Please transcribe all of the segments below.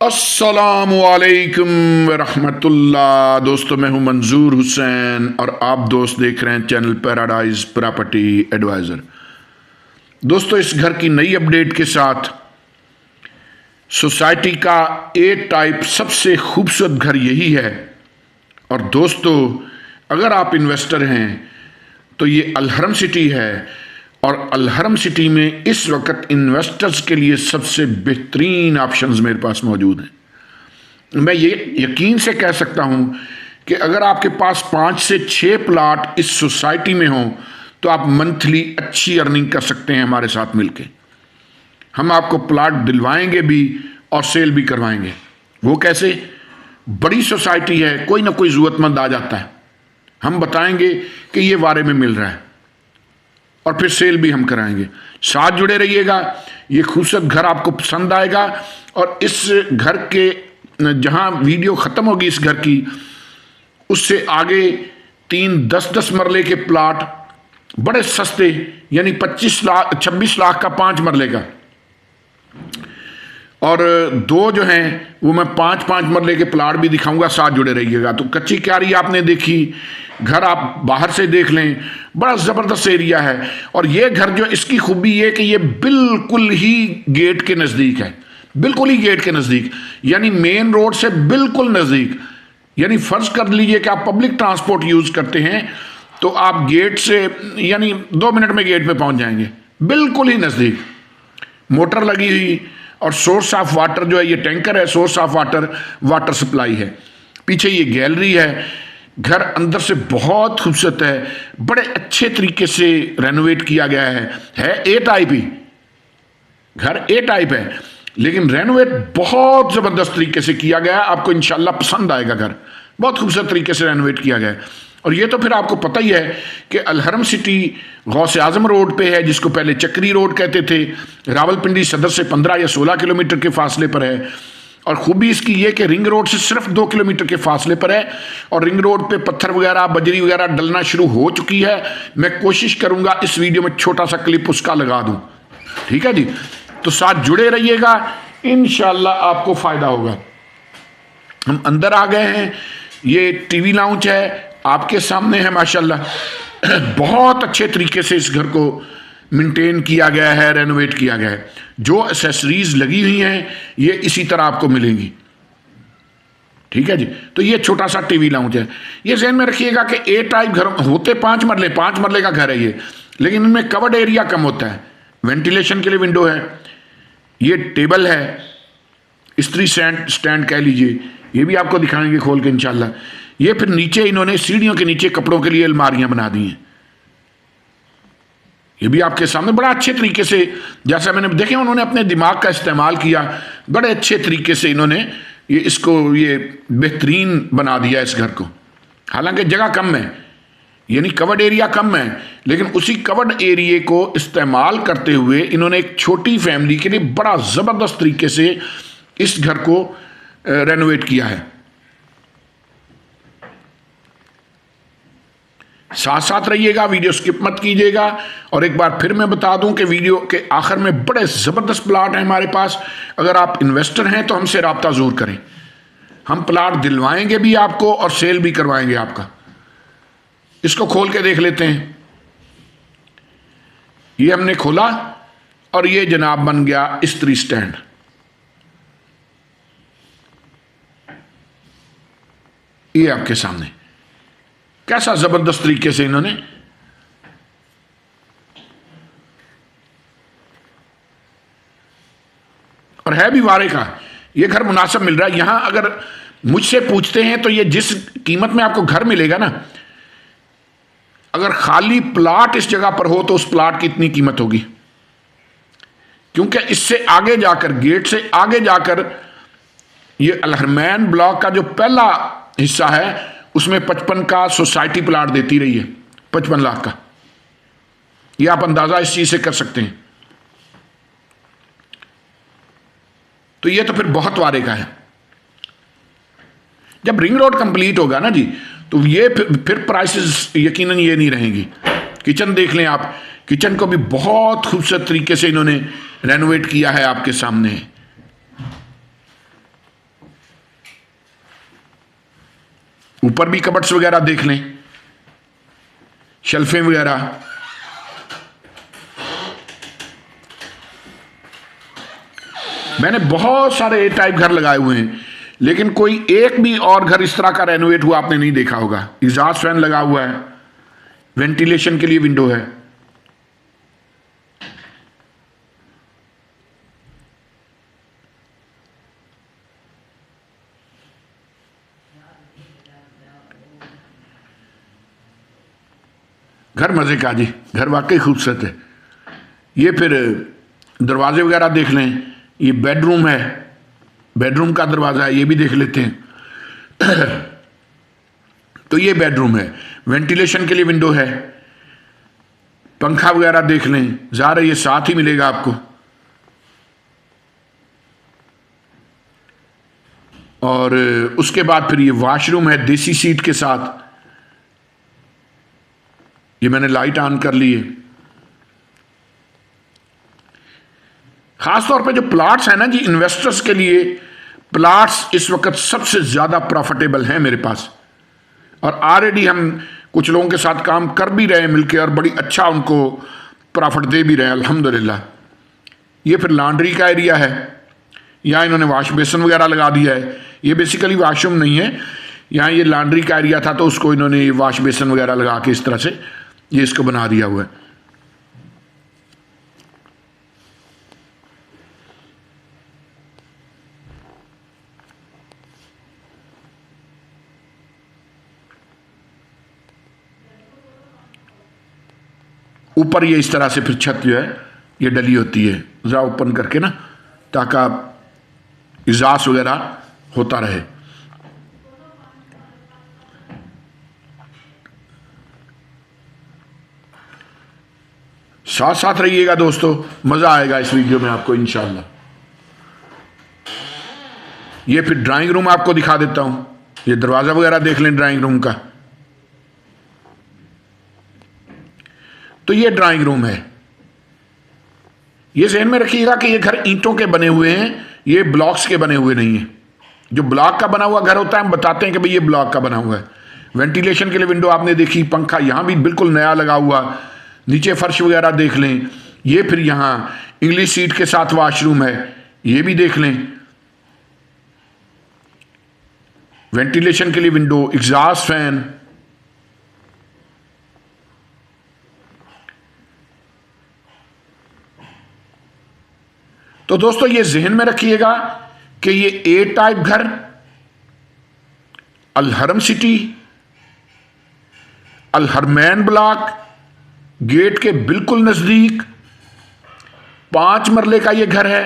अस्सलामुअलैकुम वरहमतुल्लाह। दोस्तों, मैं हूं मंजूर हुसैन और आप दोस्त देख रहे हैं चैनल पैराडाइज प्रॉपर्टी एडवाइज़र। दोस्तों, इस घर की नई अपडेट के साथ सोसाइटी का ए टाइप सबसे खूबसूरत घर यही है। और दोस्तों, अगर आप इन्वेस्टर हैं तो ये अलहरम सिटी है और अलहरम सिटी में इस वक्त इन्वेस्टर्स के लिए सबसे बेहतरीन ऑप्शंस मेरे पास मौजूद हैं। मैं ये यकीन से कह सकता हूं कि अगर आपके पास 5 से 6 प्लाट इस सोसाइटी में हों तो आप मंथली अच्छी अर्निंग कर सकते हैं हमारे साथ मिलके। हम आपको प्लाट दिलवाएंगे भी और सेल भी करवाएंगे। वो कैसे? बड़ी सोसाइटी है, कोई ना कोई ज़रूरतमंद आ जाता है, हम बताएंगे कि ये वारे में मिल रहा है और फिर सेल भी हम कराएंगे। साथ जुड़े रहिएगा, ये खूबसूरत घर आपको पसंद आएगा। और इस घर के जहां वीडियो ख़त्म होगी इस घर की, उससे आगे 3 10-10 मरले के प्लाट बड़े सस्ते, यानी 26 लाख का 5 मरले का, और 2 जो हैं वो मैं 5-5 मरले के प्लाट भी दिखाऊंगा। साथ जुड़े रहिएगा। तो कच्ची क्यारी आपने देखी, घर आप बाहर से देख लें, बड़ा ज़बरदस्त एरिया है। और ये घर जो, इसकी खूबी ये कि ये बिल्कुल ही गेट के नज़दीक है, बिल्कुल ही गेट के नज़दीक, यानी मेन रोड से बिल्कुल नज़दीक। यानी फ़र्ज कर लीजिए कि आप पब्लिक ट्रांसपोर्ट यूज़ करते हैं तो आप गेट से यानी 2 मिनट में गेट पे पहुंच जाएंगे, बिल्कुल ही नज़दीक। मोटर लगी हुई और सोर्स ऑफ वाटर जो है, ये टैंकर है, सोर्स ऑफ वाटर सप्लाई है। पीछे ये गैलरी है। घर अंदर से बहुत खूबसूरत है, बड़े अच्छे तरीके से रेनोवेट किया गया है ए टाइप ही घर, ए टाइप है, लेकिन रेनोवेट बहुत ज़बरदस्त तरीके से किया गया है। आपको इंशाल्लाह पसंद आएगा घर, बहुत खूबसूरत तरीके से रेनोवेट किया गया है। और ये तो फिर आपको पता ही है कि अलहरम सिटी गौसे आजम रोड पे है, जिसको पहले चक्री रोड कहते थे। रावलपिंडी सदर से 15 या 16 किलोमीटर के फासले पर है। और खूबी इसकी ये कि रिंग रोड से सिर्फ 2 किलोमीटर के फासले पर है। और रिंग रोड पे पत्थर वगैरह, बजरी वगैरह डलना शुरू हो चुकी है। मैं कोशिश करूंगा इस वीडियो में छोटा सा क्लिप उसका लगा दूं, ठीक है जी। तो साथ जुड़े रहिएगा, इंशाल्लाह आपको फायदा होगा। हम अंदर आ गए हैं। ये टीवी लाउंज है, आपके सामने है माशाल्लाह। बहुत अच्छे तरीके से इस घर को मेंटेन किया गया है, रेनोवेट किया गया है। जो एसेसरीज लगी हुई हैं ये इसी तरह आपको मिलेंगी, ठीक है जी। तो ये छोटा सा टीवी लाउंज है। ये ज़हन में रखिएगा कि ए टाइप घर होते 5 मरले का घर है ये, लेकिन इनमें कवर्ड एरिया कम होता है। वेंटिलेशन के लिए विंडो है, ये टेबल है, इस्त्री स्टैंड कह लीजिए, ये भी आपको दिखाएंगे खोल के इंशाल्लाह। ये फिर नीचे इन्होंने सीढ़ियों के नीचे कपड़ों के लिए अलमारियां बना दी हैं। ये भी आपके सामने बड़ा अच्छे तरीके से, जैसा मैंने देखे, उन्होंने अपने दिमाग का इस्तेमाल किया, बड़े अच्छे तरीके से इन्होंने ये बेहतरीन बना दिया इस घर को। हालांकि जगह कम है, यानी कवर्ड एरिया कम है, लेकिन उसी कवर्ड एरिया को इस्तेमाल करते हुए इन्होंने एक छोटी फैमिली के लिए बड़ा ज़बरदस्त तरीके से इस घर को रेनोवेट किया है। साथ साथ रहिएगा, वीडियो स्किप मत कीजिएगा। और एक बार फिर मैं बता दूं कि वीडियो के आखिर में बड़े ज़बरदस्त प्लाट हैं हमारे पास। अगर आप इन्वेस्टर हैं तो हमसे रब्ता ज़रूर करें, हम प्लाट दिलवाएंगे भी आपको और सेल भी करवाएंगे आपका। इसको खोल के देख लेते हैं। ये हमने खोला और ये जनाब बन गया इस्त्री स्टैंड। ये आपके सामने कैसा जबरदस्त तरीके से इन्होंने, और है भी वारे का। ये घर मुनासिब मिल रहा है। यहां अगर मुझसे पूछते हैं तो ये जिस कीमत में आपको घर मिलेगा ना, अगर खाली प्लाट इस जगह पर हो तो उस प्लाट की इतनी कीमत होगी, क्योंकि इससे आगे जाकर, गेट से आगे जाकर, ये अलहरमैन ब्लॉक का जो पहला हिस्सा है उसमें 55 का सोसाइटी प्लाट देती रही है, 55 लाख का। ये आप अंदाजा इस चीज से कर सकते हैं। तो ये तो फिर बहुत वारे का है। जब रिंग रोड कंप्लीट होगा ना जी, तो ये फिर प्राइसेस यकीनन ये नहीं रहेंगी। किचन देख लें आप, किचन को भी बहुत खूबसूरत तरीके से इन्होंने रेनोवेट किया है, आपके सामने है। ऊपर भी कबर्ड्स वगैरह देख लें, शेल्फें वगैरह। मैंने बहुत सारे ए टाइप घर लगाए हुए हैं, लेकिन कोई एक भी और घर इस तरह का रेनोवेट हुआ आपने नहीं देखा होगा। एग्जॉस्ट फैन लगा हुआ है, वेंटिलेशन के लिए विंडो है। घर मजे का जी, घर वाकई खूबसूरत है। ये फिर दरवाजे वगैरह देख लें, ये बेडरूम है, बेडरूम का दरवाजा है, ये भी देख लेते हैं। तो ये बेडरूम है, वेंटिलेशन के लिए विंडो है, पंखा वगैरह देख लें, ज़ाहिर है ये साथ ही मिलेगा आपको। और उसके बाद फिर ये वॉशरूम है देसी सीट के साथ। ये मैंने लाइट ऑन कर ली है। खास तौर पे जो प्लॉट्स हैं ना जी, इन्वेस्टर्स के लिए प्लॉट्स इस वक्त सबसे ज़्यादा प्रॉफिटेबल हैं मेरे पास। और ऑलरेडी हम कुछ लोगों के साथ काम कर भी रहे हैं मिलके, और बड़ी अच्छा उनको प्रॉफिट दे भी रहे हैं अल्हम्दुलिल्लाह। ये फिर लॉन्ड्री का एरिया है, यहाँ इन्होंने वॉश बेसन वगैरह लगा दिया है। ये बेसिकली वॉशरूम नहीं है, यहाँ ये लॉन्ड्री का एरिया था तो उसको इन्होंने वॉश बेसन वगैरह लगा के इस तरह से ये इसको बना दिया हुआ है। ऊपर ये इस तरह से फिर छत जो है ये डली होती है, ज़रा ओपन करके ना, ताकि इजाज़ वगैरह होता रहे। साथ साथ रहिएगा दोस्तों, मज़ा आएगा इस वीडियो में आपको इंशाअल्लाह। ये फिर ड्राइंग रूम आपको दिखा देता हूं, ये दरवाज़ा वगैरह देख लें ड्राइंग रूम का। तो ये ड्राइंग रूम है। ये ज़हन में रखिएगा कि ये घर ईंटों के बने हुए हैं, ये ब्लॉक्स के बने हुए नहीं हैं। जो ब्लॉक का बना हुआ घर होता है हम बताते हैं कि भाई ये ब्लॉक का बना हुआ है। वेंटिलेशन के लिए विंडो आपने देखी, पंखा यहाँ भी बिल्कुल नया लगा हुआ, नीचे फर्श वगैरह देख लें। ये फिर यहाँ इंग्लिश सीट के साथ वॉशरूम है, ये भी देख लें। वेंटिलेशन के लिए विंडो, एग्जॉस्ट फैन। तो दोस्तों ये जहन में रखिएगा कि ये ए टाइप घर अल हरम सिटी, अल हरमैन ब्लॉक, गेट के बिल्कुल नजदीक 5 मरले का ये घर है।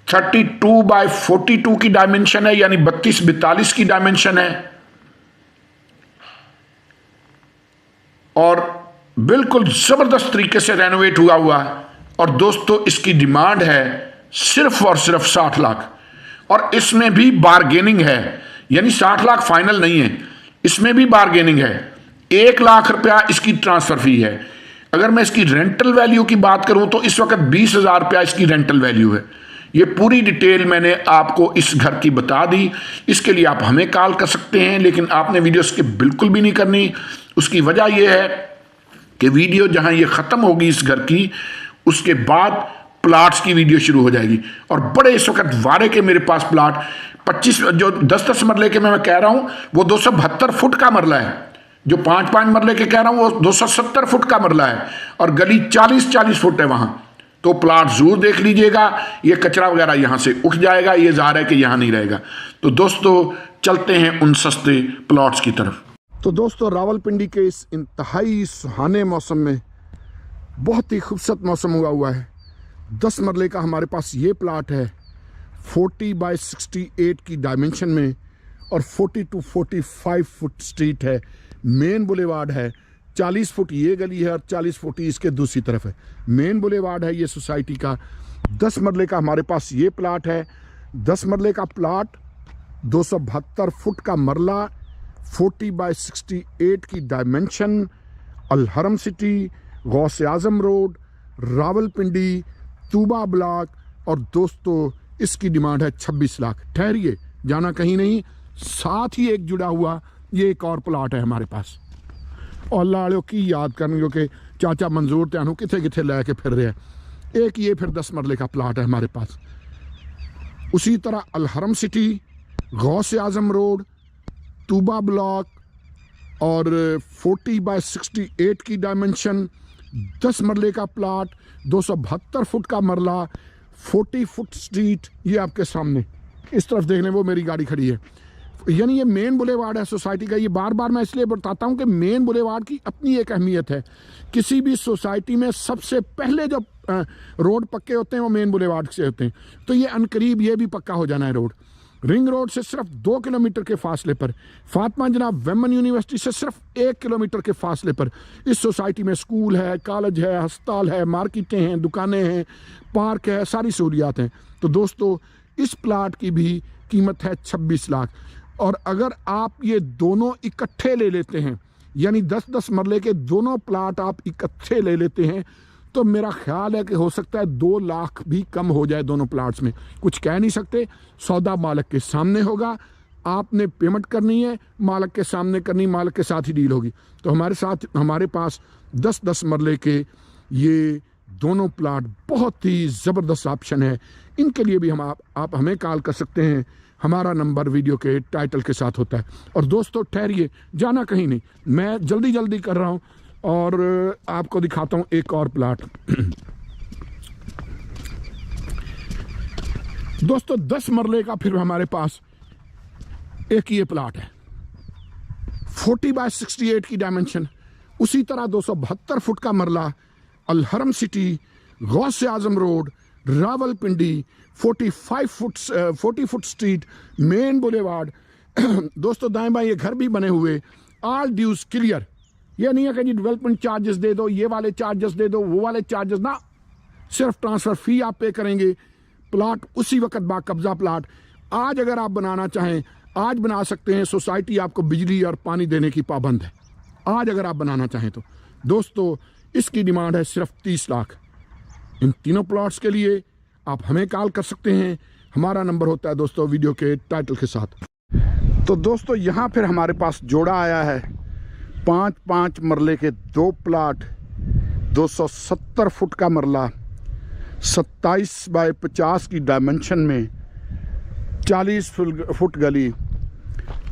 32 बाय 42 की डायमेंशन है, यानी 32-42 की डायमेंशन है। और बिल्कुल जबरदस्त तरीके से रेनोवेट हुआ। और दोस्तों इसकी डिमांड है सिर्फ और सिर्फ 60 लाख, और इसमें भी बारगेनिंग है, यानी 60 लाख फाइनल नहीं है, इसमें भी बारगेनिंग है। 1 लाख रुपया इसकी ट्रांसफर फी है। अगर मैं इसकी रेंटल वैल्यू की बात करूं तो इस वक्त 20,000 रुपया इसकी रेंटल वैल्यू है। ये पूरी डिटेल मैंने आपको इस घर की बता दी। इसके लिए आप हमें कॉल कर सकते हैं, लेकिन आपने वीडियो स्किप बिल्कुल भी नहीं करनी। उसकी वजह यह है कि वीडियो जहां ये ख़त्म होगी इस घर की, उसके बाद प्लाट्स की वीडियो शुरू हो जाएगी। और बड़े इस वक्त वारे के मेरे पास प्लाट 25 जो 10-10 मरले के मैं कह रहा हूं वो 272 फुट का मरला है। जो 5-5 मरले के कह रहा हूं वो 270 फुट का मरला है, और गली 40-40 फुट है वहां। तो प्लाट जरूर देख लीजिएगा। ये कचरा वगैरह यहां से उठ जाएगा, ये ज़ाहिर है कि यहां नहीं रहेगा। तो दोस्तों चलते हैं उन सस्ते प्लॉट्स की तरफ। तो दोस्तों रावलपिंडी के इस इंतहाई सुहाने मौसम में बहुत ही खूबसूरत मौसम हुआ है। 10 मरले का हमारे पास ये प्लाट है, 40 बाय 68 की डायमेंशन में, और 40 to 45 फुट स्ट्रीट है, मेन बुलेवार्ड है। 40 फुट ये गली है और 40 फुट इसके दूसरी तरफ है। मेन बुलेवार्ड है ये सोसाइटी का। 10 मरले का हमारे पास ये प्लाट है। 10 मरले का प्लाट, 272 फुट का मरला, 40 बाय 68 की डायमेंशन, अल हरम सिटी, गौसे आजम रोड, रावलपिंडी, तूबा ब्लॉक। और दोस्तों इसकी डिमांड है 26 लाख। ठहरिए, जाना कहीं नहीं, साथ ही एक जुड़ा हुआ ये एक और प्लाट है हमारे पास। और लाड़ो की याद करन क्योंकि चाचा मंजूर त्यानू किथे किथे लैके फिर रहे हैं। एक ये फिर 10 मरले का प्लाट है हमारे पास। उसी तरह अलहरम city, Ghaus Azam road, Tuba block और 40/68 की डायमेंशन, 10 मरले का प्लाट, 272 फुट का मरला, 40 फुट स्ट्रीट, ये आपके सामने इस तरफ देख लें, वो मेरी गाड़ी खड़ी है। यानी ये मेन बुलेवार्ड है सोसाइटी का। ये बार बार मैं इसलिए बताता हूँ कि मेन बुलेवार्ड की अपनी एक अहमियत है। किसी भी सोसाइटी में सबसे पहले जो रोड पक्के होते हैं वो मेन बुलेवार्ड से होते हैं। तो ये अनकरीब ये भी पक्का हो जाना है रोड। रिंग रोड से सिर्फ 2 किलोमीटर के फासले पर, फातिमा जनाब वेमन यूनिवर्सिटी से सिर्फ 1 किलोमीटर के फासले पर इस सोसाइटी में स्कूल है, कॉलेज है, अस्पताल है, मार्केटें हैं, दुकानें हैं, पार्क है, सारी सहूलियात हैं। तो दोस्तों इस प्लाट की भी कीमत है 26 लाख। और अगर आप ये दोनों इकट्ठे ले लेते हैं, यानी 10-10 मरले के दोनों प्लाट आप इकट्ठे ले लेते हैं, तो मेरा ख्याल है कि हो सकता है 2 लाख भी कम हो जाए दोनों प्लाट्स में। कुछ कह नहीं सकते, सौदा मालिक के सामने होगा, आपने पेमेंट करनी है, मालिक के सामने करनी, मालिक के साथ ही डील होगी। तो हमारे पास 10-10 मरले के ये दोनों प्लाट बहुत ही ज़बरदस्त ऑप्शन है। इनके लिए भी आप हमें कॉल कर सकते हैं। हमारा नंबर वीडियो के टाइटल के साथ होता है। और दोस्तों ठहरिए, जाना कहीं नहीं, मैं जल्दी कर रहा हूँ और आपको दिखाता हूँ एक और प्लाट। दोस्तों 10 मरले का फिर हमारे पास एक ये प्लाट है, 40/68 की डायमेंशन। उसी तरह 272 फुट का मरला, Alharam city, Ghaus Azam road, Rawalpindi, 40 foot street, main boulevard. दोस्तों दाएं बाएं ये घर भी बने हुए, ऑल ड्यूज क्लियर। ये नहीं है कि जी डेवलपमेंट चार्जेस दे दो, ये वाले चार्जेस दे दो, वो वाले चार्जेस ना, सिर्फ ट्रांसफ़र फ़ी आप पे करेंगे। प्लाट उसी वक्त बाकब्जा प्लाट। आज अगर आप बनाना चाहें आज बना सकते हैं। सोसाइटी आपको बिजली और पानी देने की पाबंद है, आज अगर आप बनाना चाहें तो। दोस्तों इसकी डिमांड है सिर्फ 30 लाख। इन तीनों प्लॉट्स के लिए आप हमें कॉल कर सकते हैं। हमारा नंबर होता है दोस्तों वीडियो के टाइटल के साथ। तो दोस्तों यहाँ फिर हमारे पास जोड़ा आया है 5-5 मरले के 2 प्लाट, 270 फुट का मरला, 27/50 की डायमेंशन में, 40 फुट गली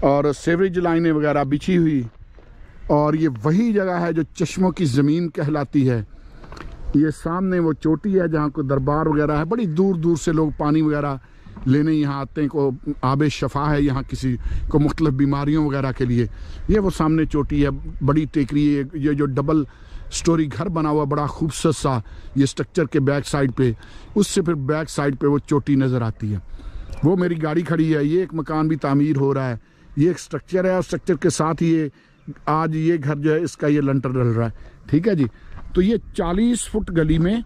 और सेवरेज लाइनें वगैरह बिछी हुई। और ये वही जगह है जो चश्मों की ज़मीन कहलाती है। ये सामने वो चोटी है जहाँ को दरबार वगैरह है, बड़ी दूर दूर से लोग पानी वगैरह लेने यहाँ आते हैं। को आब शफ़ा है यहाँ किसी को मुख्तलिफ बीमारियों वगैरह के लिए। ये वो सामने चोटी है, बड़ी टेकरी है। ये जो डबल स्टोरी घर बना हुआ बड़ा खूबसूरत सा, ये स्ट्रक्चर के बैक साइड पे, उससे फिर बैक साइड पे वो चोटी नज़र आती है। वो मेरी गाड़ी खड़ी है। ये एक मकान भी तामीर हो रहा है। ये एक स्ट्रक्चर है और स्ट्रक्चर के साथ ही ये आज ये घर जो है इसका ये लंटर डल रहा है। ठीक है जी। तो ये 40 फुट गली में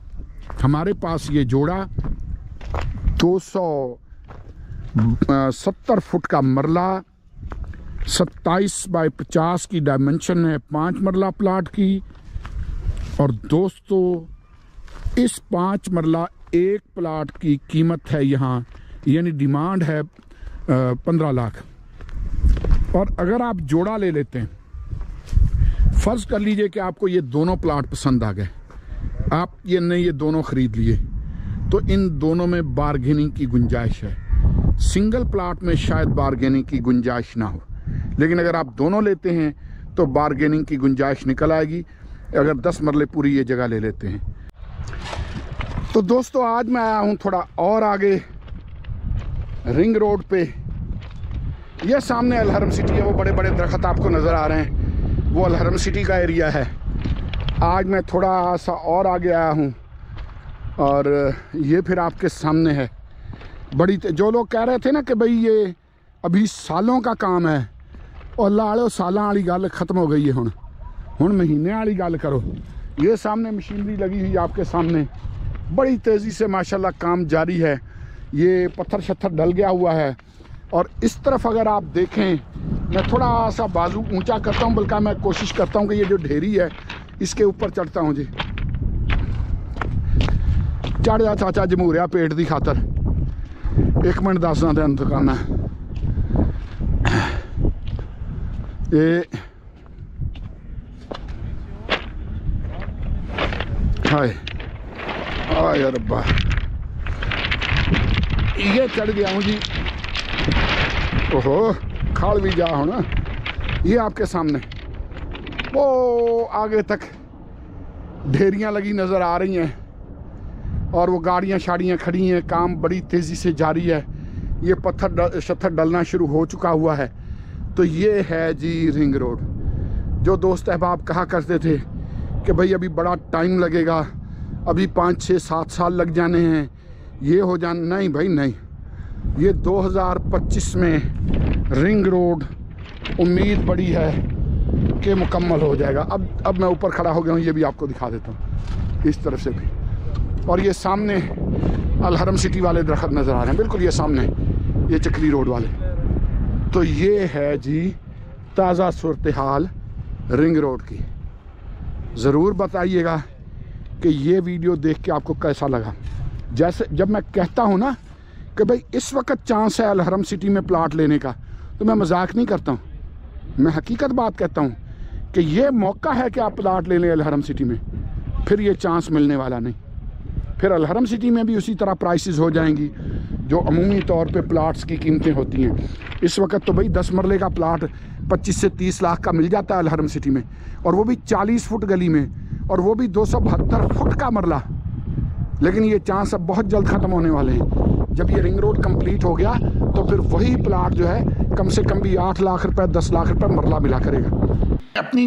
हमारे पास ये जोड़ा, 270 फुट का मरला, 27/50 की डायमेंशन है 5 मरला प्लाट की। और दोस्तों इस 5 मरला एक प्लाट की कीमत है यहाँ, यानी डिमांड है 15 लाख। और अगर आप जोड़ा ले लेते हैं, फ़र्ज़ कर लीजिए कि आपको ये दोनों प्लाट पसंद आ गए, आप ये दोनों ख़रीद लिए, तो इन दोनों में बारगेनिंग की गुंजाइश है। सिंगल प्लाट में शायद बारगेनिंग की गुंजाइश ना हो, लेकिन अगर आप दोनों लेते हैं तो बारगेनिंग की गुंजाइश निकल आएगी अगर 10 मरले पूरी ये जगह ले लेते हैं। तो दोस्तों आज मैं आया हूँ थोड़ा और आगे रिंग रोड पे। ये सामने अलहरम सिटी है, वो बड़े बड़े दरख्त आपको नज़र आ रहे हैं, वो अलहरम सिटी का एरिया है। आज मैं थोड़ा सा और आगे आया हूँ और ये फिर आपके सामने है। बड़ी जो लोग कह रहे थे ना कि भाई ये अभी सालों का काम है, और लाड़ो सालां वाली गल ख़त्म हो गई है। हुण महीने वाली गल करो। ये सामने मशीनरी लगी हुई आपके सामने, बड़ी तेज़ी से माशाल्लाह काम जारी है। ये पत्थर शत्थर डल गया हुआ है। और इस तरफ अगर आप देखें, मैं थोड़ा सा बाजू ऊंचा करता हूं, बल्कि मैं कोशिश करता हूं कि ये जो ढेरी है इसके ऊपर चढ़ता हूं जी। चढ़ जा चाचा जमूरिया पेट की खातर। 1 मिनट दसना तेन दुकाना ये हाय हाय रब्बा, ये चढ़ गया हूँ जी। ओहो, खाल भी जा हो ना। ये आपके सामने वो आगे तक ढेरियाँ लगी नज़र आ रही हैं और वो गाड़ियाँ शाड़ियाँ खड़ी हैं। काम बड़ी तेज़ी से जारी है। ये पत्थर शत्थर डलना शुरू हो चुका हुआ है। तो ये है जी रिंग रोड। जो दोस्त अहबाब कहा करते थे कि भाई अभी बड़ा टाइम लगेगा, अभी 5, 6, 7 साल लग जाने हैं, ये हो जाना, नहीं भाई नहीं। ये 2025 में रिंग रोड उम्मीद बड़ी है कि मुकम्मल हो जाएगा। अब मैं ऊपर खड़ा हो गया हूँ, ये भी आपको दिखा देता हूँ इस तरफ से भी। और ये सामने अल हरम सिटी वाले दरख्त नज़र आ रहे हैं, बिल्कुल ये सामने, ये चकली रोड वाले। तो ये है जी ताज़ा सूरत हाल रिंग रोड की। ज़रूर बताइएगा कि ये वीडियो देख के आपको कैसा लगा। जैसे जब मैं कहता हूँ ना कि भाई इस वक्त चांस है अल हरम सिटी में प्लाट लेने का, तो मैं मजाक नहीं करता हूँ, मैं हकीकत बात कहता हूँ कि ये मौका है कि आप प्लाट ले लें अल हरम सिटी में। फिर ये चांस मिलने वाला नहीं। फिर अल हरम सिटी में भी उसी तरह प्राइसेस हो जाएंगी जो अमूमी तौर पे प्लाट्स की कीमतें होती हैं। इस वक्त तो भाई 10 मरले का प्लाट 25 से 30 लाख का मिल जाता है अल हरम सिटी में, और वो भी 40 फुट गली में, और वो भी 272 फुट का मरला। लेकिन ये चांस अब बहुत जल्द ख़त्म होने वाले हैं। जब ये रिंग रोड कंप्लीट हो गया तो फिर वही प्लाट जो है कम से कम भी 8 लाख रुपए 10 लाख रुपए मरला मिला करेगा। अपनी